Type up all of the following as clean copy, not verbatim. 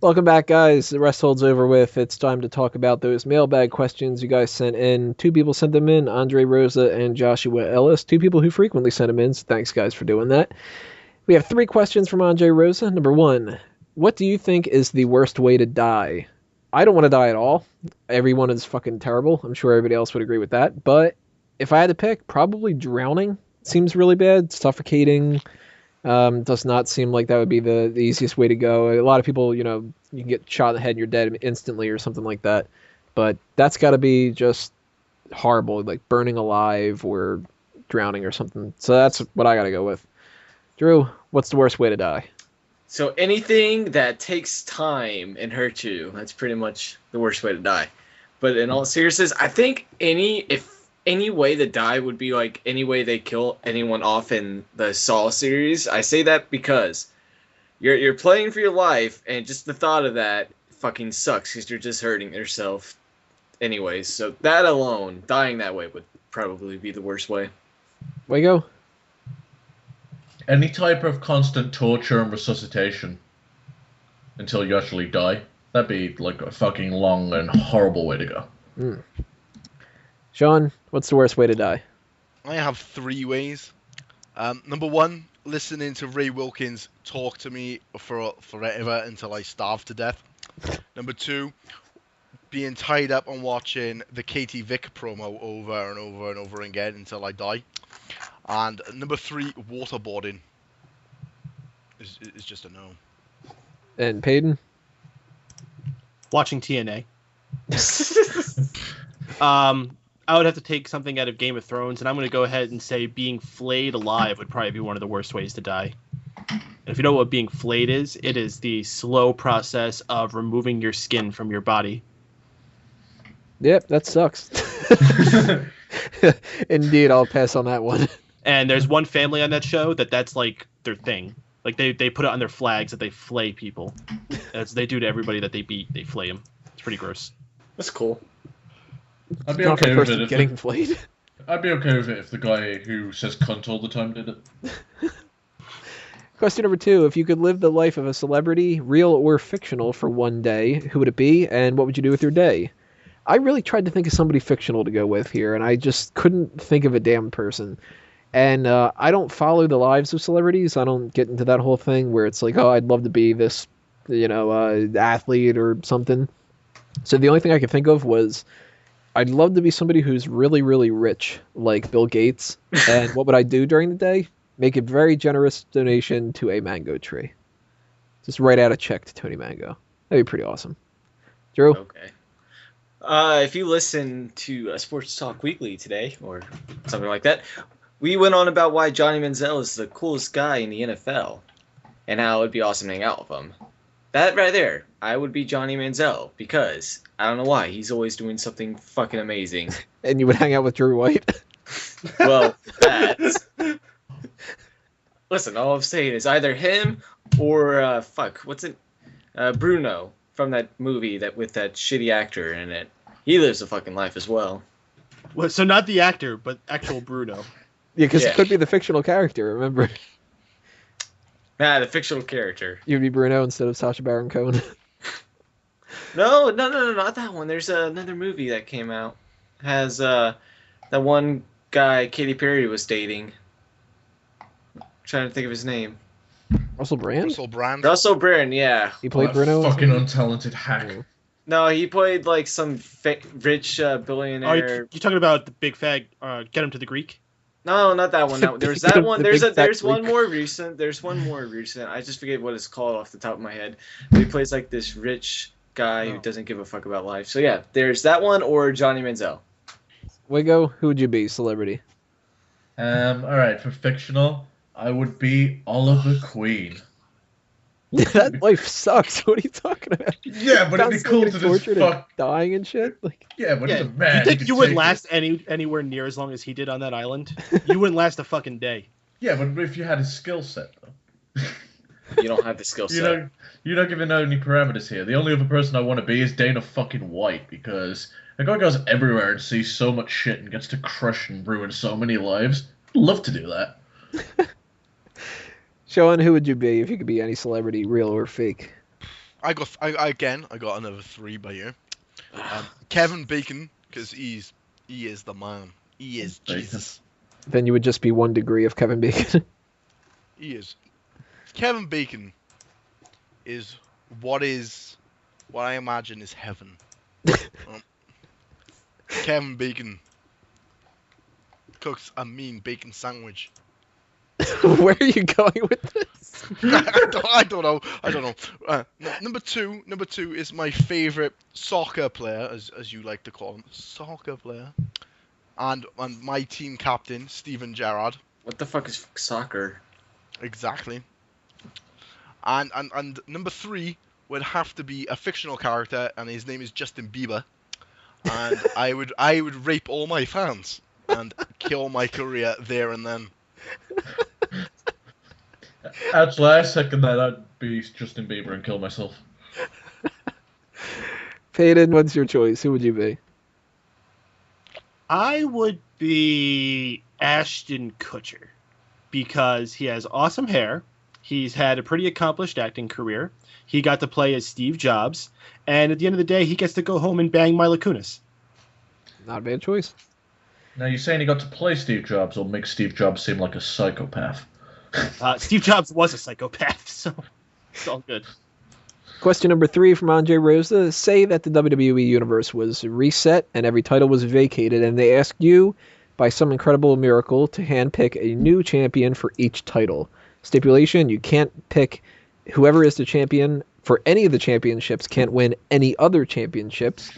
Welcome back, guys. The rest holds over with. It's time to talk about those mailbag questions you guys sent in. Two people sent them in, Andre Rosa and Joshua Ellis. Two people who frequently send them in, so thanks, guys, for doing that. We have three questions from Andre Rosa. Number one, what do you think is the worst way to die? I don't want to die at all. Everyone is fucking terrible. I'm sure everybody else would agree with that. But if I had to pick, probably drowning seems really bad. Suffocating, does not seem like that would be the easiest way to go. A lot of people, you can get shot in the head and you're dead instantly or something like that. But that's got to be just horrible, like burning alive or drowning or something. So that's what I got to go with. Drew, what's the worst way to die? So anything that takes time and hurts you, that's pretty much the worst way to die. But in all seriousness, I think if any way to die would be like any way they kill anyone off in the Saw series. I say that because you're playing for your life, and just the thought of that fucking sucks because you're just hurting yourself. Anyways, so that alone, dying that way would probably be the worst way. Wago? Any type of constant torture and resuscitation until you actually die. That'd be like a fucking long and horrible way to go. Mm. Sean, what's the worst way to die? I have three ways. Number one, listening to Ray Wilkins talk to me for forever until I starve to death. Number two, being tied up on watching the Katie Vick promo over and over and over again until I die. And number three, waterboarding is just a no. And Peyton? Watching TNA. I would have to take something out of Game of Thrones, and I'm going to go ahead and say being flayed alive would probably be one of the worst ways to die. And if you know what being flayed is, it is the slow process of removing your skin from your body. Yep, that sucks. Indeed, I'll pass on that one. And there's one family on that show that's like their thing. Like they put it on their flags that they flay people. As they do to everybody that they beat, they flay them. It's pretty gross. That's cool. I'd be Not okay the with person it. getting flayed. I'd be okay with it if the guy who says cunt all the time did it. Question number two. If you could live the life of a celebrity, real or fictional, for one day, who would it be, and what would you do with your day? I really tried to think of somebody fictional to go with here, and I just couldn't think of a damn person. And I don't follow the lives of celebrities. I don't get into that whole thing where it's like, oh, I'd love to be this, athlete or something. So the only thing I could think of was I'd love to be somebody who's really, really rich, like Bill Gates. And what would I do during the day? Make a very generous donation to a mango tree. Just write out a check to Tony Mango. That'd be pretty awesome. Drew? Okay. If you listen to Sports Talk Weekly today, or something like that, we went on about why Johnny Manziel is the coolest guy in the NFL, and how it would be awesome to hang out with him. That right there, I would be Johnny Manziel, because, I don't know why, he's always doing something fucking amazing. And you would hang out with Drew White? Well, that... Listen, all I'm saying is either him or, Bruno from that movie with that shitty actor in it. He lives a fucking life as well. Well, so not the actor, but actual Bruno. Yeah, because Yeah. it could be the fictional character, remember? Nah, the fictional character. You'd be Bruno instead of Sacha Baron Cohen. No, not that one. There's another movie that came out. Has that one guy Katy Perry was dating. Trying to think of his name. Russell Brand? Russell Brand. Russell Brand, yeah. He played That Bruno? fucking untalented hack. Yeah. No, he played like some rich Oh, billionaire. you're talking about the big fag, get him to the Greek? No, not that one. No, there's The that one. big fat There's one Greek. more recent. There's one more recent. I just forget what it's called off the top of my head. But he plays like this rich guy who Oh. doesn't give a fuck about life. So yeah, there's that one or Johnny Manziel. Wigo, who would you be, celebrity? Alright, for fictional, I would be Oliver Queen. That life sucks. What are you talking about? Yeah, but it'd be cool to Constantly just tortured and fuck. dying and shit. Like, Yeah, but Yeah, he's a man. you think he you can would take last it. anywhere near as long as he did on that island? You wouldn't last a fucking day. Yeah, but if you had his skill set, though. You don't have the skill You set. know, you're not giving out any parameters here. The only other person I want to be is Dana fucking White, because the guy goes everywhere and sees so much shit and gets to crush and ruin so many lives. I'd love to do that. Sean, who would you be if you could be any celebrity, real or fake? I got another 3 by you. Kevin Bacon, because he is the man. He is Bacon. Jesus. Then you would just be 1 degree of Kevin Bacon. He is. Kevin Bacon is what I imagine is heaven. Kevin Bacon cooks a mean bacon sandwich. Where are you going with this? I don't know. Number two is my favorite soccer player, as you like to call him, soccer player, and my team captain, Steven Gerrard. What the fuck is soccer? Exactly. And number 3 would have to be a fictional character, and his name is Justin Bieber. And I would rape all my fans and kill my career there and then. Actually, I second that. I'd be Justin Bieber and kill myself. Peyton, what's your choice? Who would you be? I would be Ashton Kutcher because he has awesome hair. He's had a pretty accomplished acting career. He got to play as Steve Jobs. And at the end of the day, he gets to go home and bang Mila Kunis. Not a bad choice. Now, you're saying he got to play Steve Jobs or make Steve Jobs seem like a psychopath? Steve Jobs was a psychopath, so it's all good. Question number 3 from Andre Rosa. Say that the WWE Universe was reset and every title was vacated, and they asked you, by some incredible miracle, to handpick a new champion for each title. Stipulation, you can't pick whoever is the champion for any of the championships, can't win any other championships,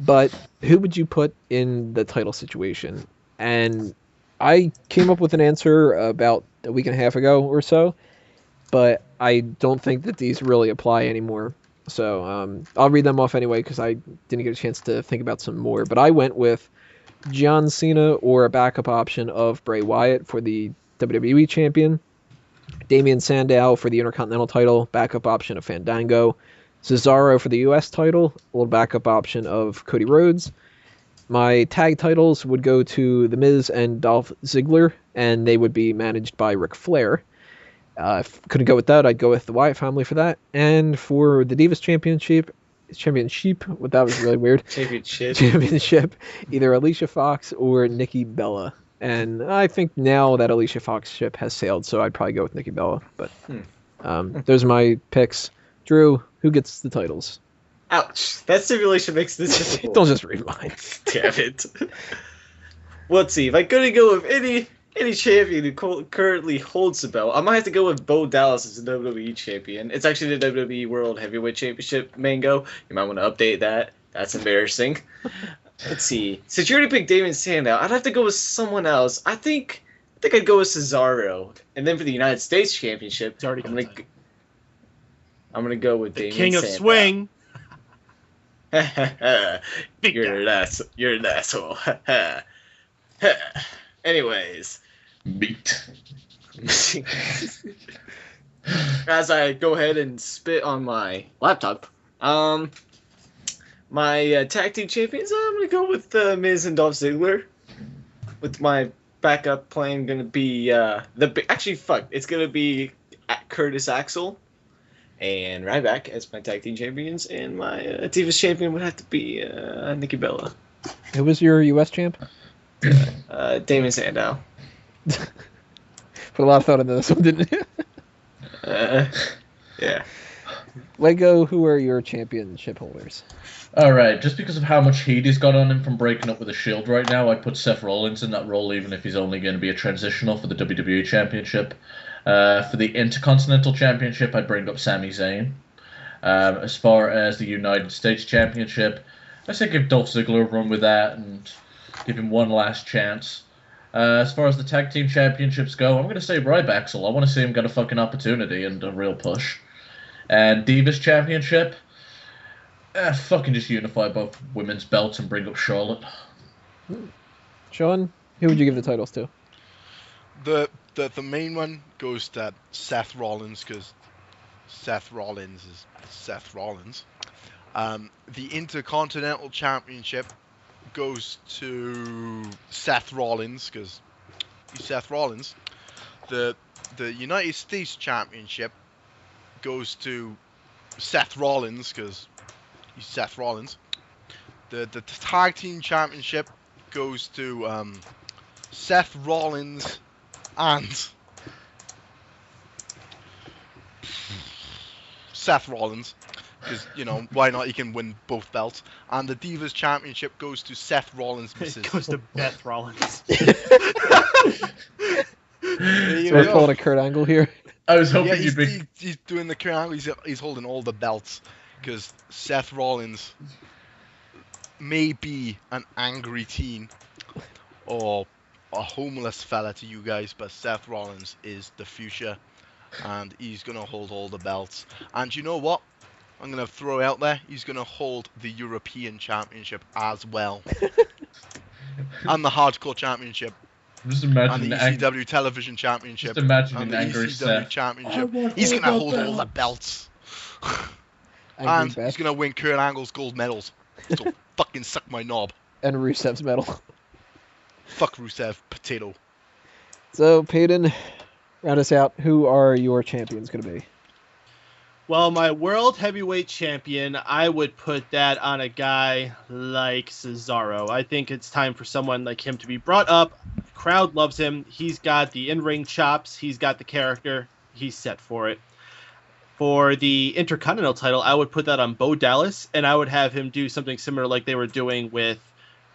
but who would you put in the title situation? And I came up with an answer about a week and a half ago or so, but I don't think that these really apply anymore. So I'll read them off anyway because I didn't get a chance to think about some more. But I went with John Cena or a backup option of Bray Wyatt for the WWE champion, Damian Sandow for the Intercontinental title, backup option of Fandango, Cesaro for the US title, a little backup option of Cody Rhodes. My tag titles would go to The Miz and Dolph Ziggler, and they would be managed by Ric Flair. If I couldn't go with that, I'd go with the Wyatt family for that. And for the Divas Championship, well, that was really weird. Championship, either Alicia Fox or Nikki Bella. And I think now that Alicia Fox ship has sailed, so I'd probably go with Nikki Bella. But those are my picks. Drew, who gets the titles? Ouch. That stipulation makes this difficult. Don't just read mine. Damn it. Well, let's see. If I couldn't go with any champion who currently holds the belt, I might have to go with Bo Dallas as the WWE champion. It's actually the WWE World Heavyweight Championship, Mango. You might want to update that. That's embarrassing. Let's see. Since you already picked Damian Sandow, I'd have to go with someone else. I think I'd go with Cesaro. And then for the United States Championship, It's already I'm gonna go with The Damian King of Sandow. Swing. Big You're guy. an asshole. Anyways. Meat. As I go ahead and spit on my laptop, my tag team champions, I'm going to go with Miz and Dolph Ziggler. With my backup plan going to be, it's going to be Curtis Axel and Ryback as my tag team champions, and my Divas champion would have to be Nikki Bella. Who was your US champ? Damian Sandow. Put a lot of thought into this one, didn't you? Yeah. Lego, who are your championship holders? Alright, just because of how much heat he's got on him from breaking up with the Shield right now, I put Seth Rollins in that role, even if he's only going to be a transitional for the WWE Championship. For the Intercontinental Championship, I'd bring up Sami Zayn. As far as the United States Championship, I say give Dolph Ziggler a run with that and give him one last chance. As far as the Tag Team Championships go, I'm going to say Ryback. I want to see him get a fucking opportunity and a real push. And Divas Championship, fucking just unify both women's belts and bring up Charlotte. Sean, who would you give the titles to? The main one goes to Seth Rollins because Seth Rollins is Seth Rollins. The Intercontinental Championship goes to Seth Rollins because he's Seth Rollins. The United States Championship goes to Seth Rollins, because he's Seth Rollins. The tag team championship goes to Seth Rollins and Seth Rollins, because why not? He can win both belts. And the Divas Championship goes to Seth Rollins. It goes to Beth Rollins. So we're pulling a Kurt Angle here. I was hoping you'd be. He's doing the Kurt Angle. He's holding all the belts because Seth Rollins may be an angry teen or a homeless fella to you guys, but Seth Rollins is the future, and he's gonna hold all the belts. And you know what? I'm gonna throw out there. He's gonna hold the European Championship as well, and the Hardcore Championship. Just And imagine the ECW Television Championship. Just imagine and an the angry ECW Seth. Championship. He's going to hold all the belts. And he's going to win Kurt Angle's gold medals. So fucking suck my knob. And Rusev's medal. Fuck Rusev, potato. So, Peyton, round us out. Who are your champions going to be? Well, my world heavyweight champion, I would put that on a guy like Cesaro. I think it's time for someone like him to be brought up. Crowd loves him. He's got the in-ring chops. He's got the character. He's set for it. For the Intercontinental title, I would put that on Bo Dallas, and I would have him do something similar like they were doing with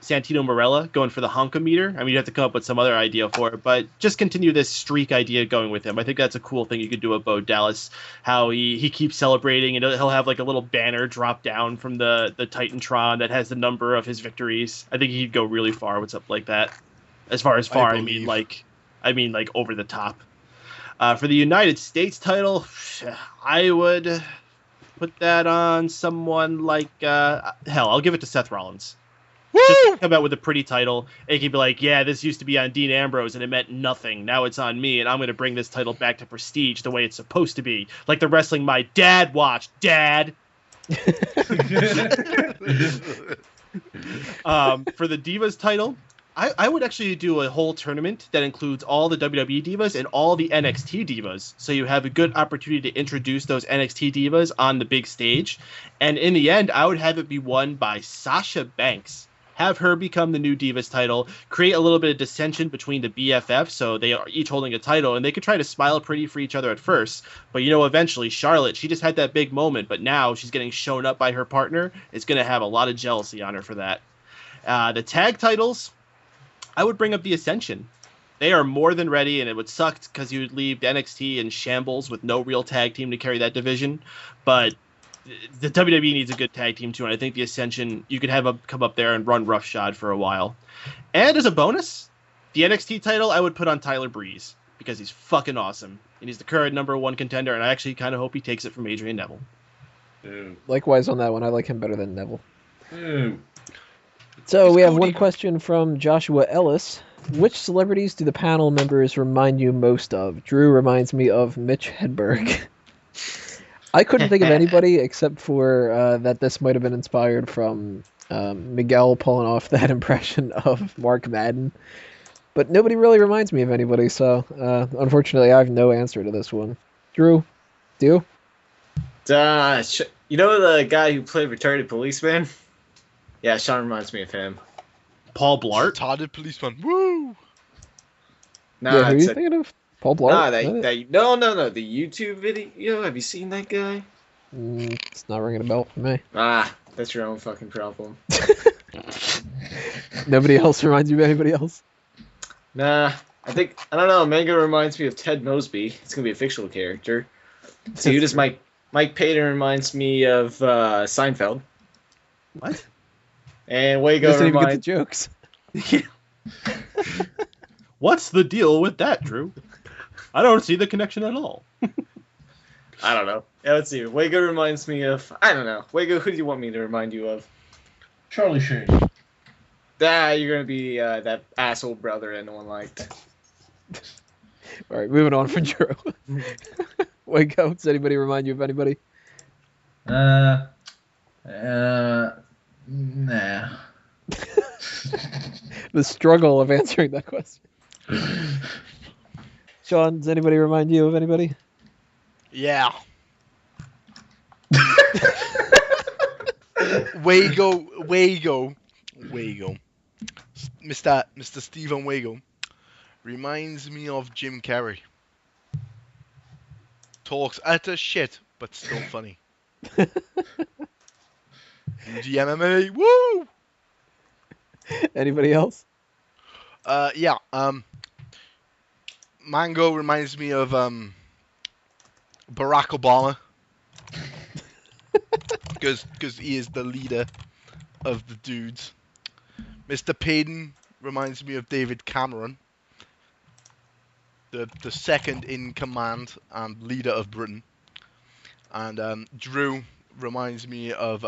Santino Marella, going for the honkometer. I mean, you have to come up with some other idea for it, but just continue this streak idea going with him. I think that's a cool thing you could do with Bo Dallas, how he keeps celebrating, and he'll have like a little banner drop down from the Titantron that has the number of his victories. I think he'd go really far with something like that. As far as far, I mean like over the top. For the United States title, I would put that on someone like I'll give it to Seth Rollins. Woo! Just come out with a pretty title. It could be like, yeah, this used to be on Dean Ambrose and it meant nothing. Now it's on me, and I'm going to bring this title back to prestige the way it's supposed to be. Like the wrestling my dad watched. Dad! For the Divas title, I would actually do a whole tournament that includes all the WWE Divas and all the NXT Divas. So you have a good opportunity to introduce those NXT Divas on the big stage. And in the end, I would have it be won by Sasha Banks. Have her become the new Divas title, create a little bit of dissension between the BFFs, so they are each holding a title, and they could try to smile pretty for each other at first. But eventually, Charlotte, she just had that big moment, but now she's getting shown up by her partner. It's going to have a lot of jealousy on her for that. The tag titles, I would bring up the Ascension. They are more than ready, and it would suck because you would leave NXT in shambles with no real tag team to carry that division. But the WWE needs a good tag team too, and I think the Ascension, you could have them come up there and run roughshod for a while. And as a bonus, the NXT title I would put on Tyler Breeze because he's fucking awesome, and he's the current #1 contender, and I actually kind of hope he takes it from Adrian Neville. Likewise on that one, I like him better than Neville. Ooh. So we have one question from Joshua Ellis. Which celebrities do the panel members remind you most of? Drew reminds me of Mitch Hedberg. I couldn't think of anybody except for that this might have been inspired from Miguel pulling off that impression of Mark Madden. But nobody really reminds me of anybody, so unfortunately I have no answer to this one. Drew, do you? You know the guy who played retarded policeman? Yeah, Sean reminds me of him. Paul Blart? Retarded policeman. Woo! Nah, Yeah, who are you thinking of? Paul Blart? Nah, no. The YouTube video. Have you seen that guy? It's not ringing a bell for me. Ah, that's your own fucking problem. Nobody else reminds you of anybody else? Nah, I don't know. Manga reminds me of Ted Mosby. It's gonna be a fictional character. So you just Mike Payton reminds me of Seinfeld. What? And Wago Doesn't even get the reminds. jokes. What's the deal with that, Drew? I don't see the connection at all. I don't know. Yeah, let's see. Wago reminds me of. I don't know. Wago, who do you want me to remind you of? Charlie Sheen. You're gonna be that asshole brother that no one liked. All right, moving on from Drew. Wago, does anybody remind you of anybody? Nah. The struggle of answering that question. Sean, does anybody remind you of anybody? Yeah. Wago. Mr. Stephen Wago reminds me of Jim Carrey. Talks utter shit, but still funny. UGMMA, woo! Anybody else? Yeah. Mango reminds me of Barack Obama. Because he is the leader of the dudes. Mr. Payton reminds me of David Cameron, the second in command and leader of Britain. And Drew reminds me of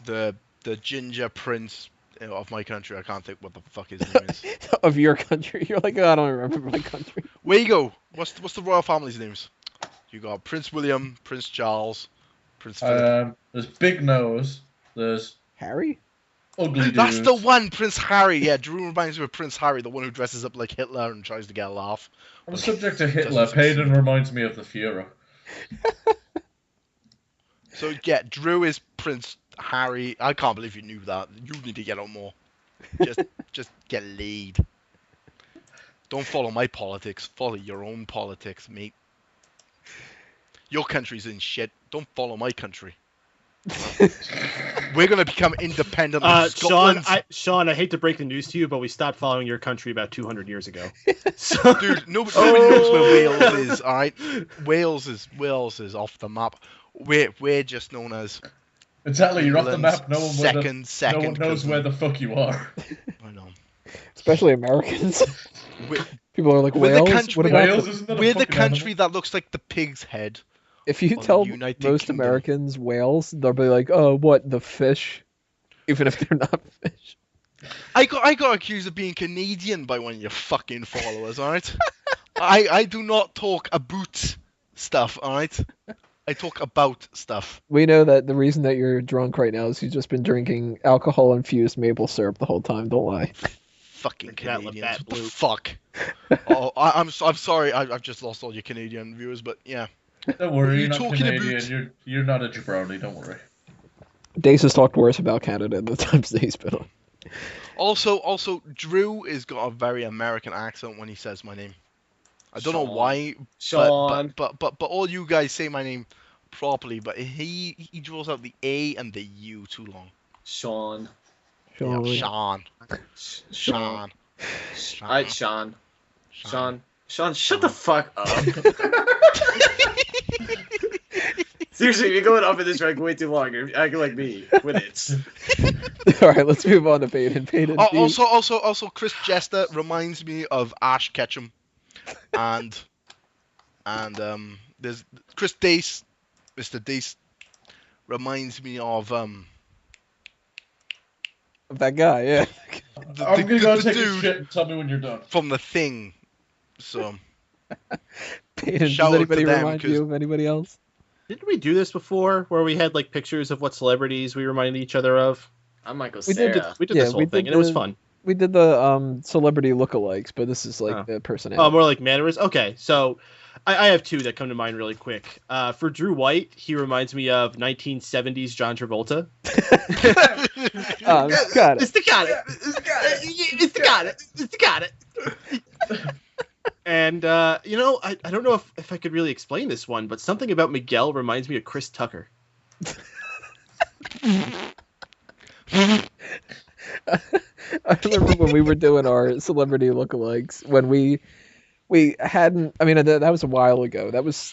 the ginger prince of my country. I can't think what the fuck his name is. Of your country? You're like, oh, I don't remember my country. Wago. What's the royal family's names? You got Prince William, Prince Charles, Prince Philip. There's Big Nose. There's Harry? Ugly Dude. That's the one, Prince Harry. Yeah, Drew reminds me of Prince Harry, the one who dresses up like Hitler and tries to get a laugh. On the subject of Hitler, Payton reminds me of the Führer. So yeah, Drew is Prince Harry. I can't believe you knew that. You need to get on more. Just get laid. Don't follow my politics. Follow your own politics, mate. Your country's in shit. Don't follow my country. We're gonna become independent. Sean, I hate to break the news to you, but we stopped following your country about 200 years ago. So... Dude, nobody knows where Wales is. All right, Wales is off the map. We're just known as. Exactly, you're off the map. No one knows where the fuck you are. I know. Especially Americans. People are like, Wales? What about Wales? We're the country that looks like the pig's head. If you tell most Americans Wales, they'll be like, oh, what, the fish? Even if they're not fish. I got accused of being Canadian by one of your fucking followers, alright? I do not talk about stuff, alright? I talk about stuff. We know that the reason that you're drunk right now is you've just been drinking alcohol-infused maple syrup the whole time, don't lie. Fucking Canadians, what the fuck? Oh, I'm sorry, I've just lost all your Canadian viewers, but yeah. Don't worry, you're not Canadian. You're not a jabroni. Don't worry. Dace has talked worse about Canada in the times that he's been on. Also, Drew has got a very American accent when he says my name. I don't know why, Sean. but all you guys say my name properly, but he draws out the A and the U too long. Sean. Sean. Yeah, Sean. All right, Sean. Sean, shut the fuck up. Seriously, you're going up in this rank way too long. You're acting like me with it. All right, let's move on to Payton. Also, Chris Jester reminds me of Ash Ketchum, and there's Chris Dace, Mr. Dace, reminds me of that guy, yeah. I'm gonna go take a dude shit and tell me when you're done. From The Thing. So, Payton, does shout out anybody to them, remind you of anybody else? Didn't we do this before, where we had like pictures of what celebrities we reminded each other of? I'm Michael We Cera. did We did this whole thing, and it was fun. We did the celebrity lookalikes, but this is like the personality. Oh, more like mannerisms? Okay, so I have two that come to mind really quick. For Drew White, he reminds me of 1970s John Travolta. Got it. It's got it. And, I don't know if I could really explain this one, but something about Miguel reminds me of Chris Tucker. I remember when we were doing our celebrity lookalikes, when we hadn't, I mean, that was a while ago. That was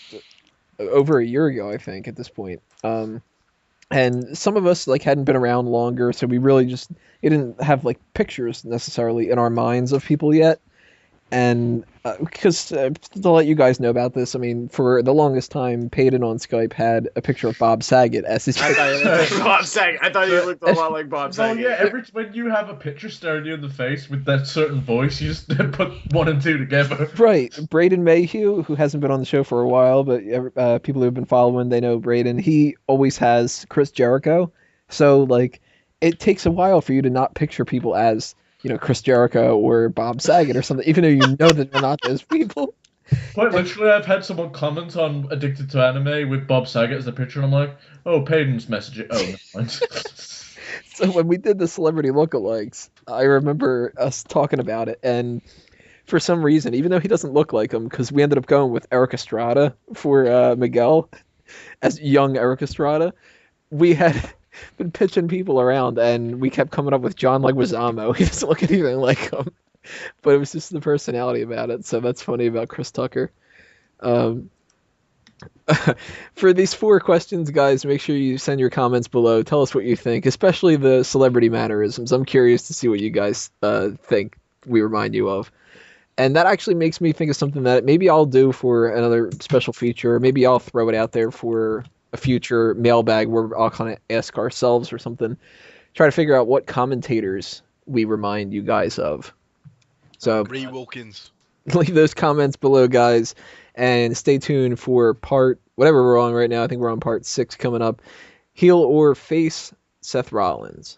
over a year ago, I think, at this point. And some of us like hadn't been around longer, so we really just, it didn't have like pictures necessarily in our minds of people yet. And because to let you guys know about this, I mean, for the longest time, Payton on Skype had a picture of Bob Saget as his. I thought you looked a lot like Bob Saget. Oh yeah, when you have a picture staring you in the face with that certain voice, you just put one and two together. Right, Braden Mayhew, who hasn't been on the show for a while, but people who have been following, they know Braden. He always has Chris Jericho, so like it takes a while for you to not picture people as, Chris Jericho or Bob Saget or something, even though you know that they're not those people. Quite literally, I've had someone comment on Addicted to Anime with Bob Saget as the picture, and I'm like, oh, Payton's messaging. Oh, never mind. So when we did the celebrity lookalikes, I remember us talking about it, and for some reason, even though he doesn't look like him, because we ended up going with Eric Estrada for Miguel as young Eric Estrada, we had been pitching people around, and we kept coming up with John Leguizamo. He doesn't look anything like him, but it was just the personality about it. So that's funny about Chris Tucker. Um, for these 4 questions, guys, make sure you send your comments below. Tell us what you think, especially the celebrity mannerisms. I'm curious to see what you guys think we remind you of. And that actually makes me think of something that maybe I'll do for another special feature. Or maybe I'll throw it out there for a future mailbag where I'll kind of ask ourselves or something. Try to figure out what commentators we remind you guys of. So Ray Wilkins. leave those comments below, guys. And stay tuned for whatever we're on right now. I think we're on part 6 coming up. Heel or face Seth Rollins.